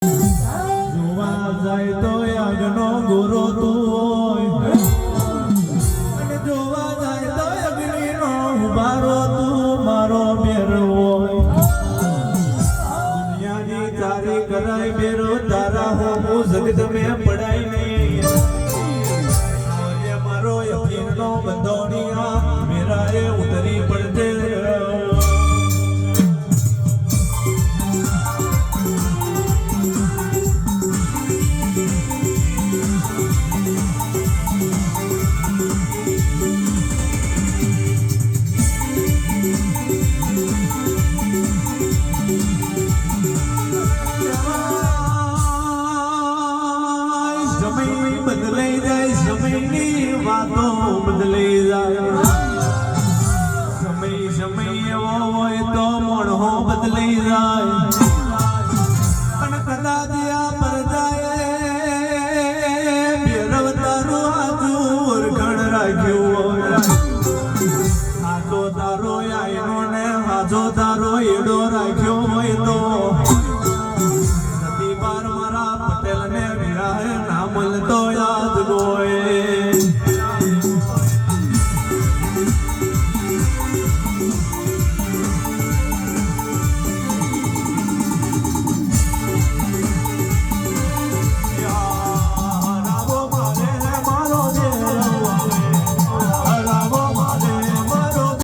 જોવા જાય તો યજ્ઞનો ગુરુ તું હોય અને જોવા જાય તો અગ્નિનો ઉભારો તું મારો બેરો હોય દુનિયાની તારી કરાય બેરો તારા હું જગત મેં પડાય નહીં મારો યકીનનો બંધોણિયા મેરાએ ઉતરી પડજે બદલાઈ જાય સમયની વાતો બદલાઈ જાય સમય એવો હોય તો મોણો બદલાઈ જાય પણ કદાચ આ પરજાએ બેરવતારું હાજુર ઘણ રાખ્યું હોય હાજો તારો આયનો ને હાજો તારો એડો રાખ્યો હોય તો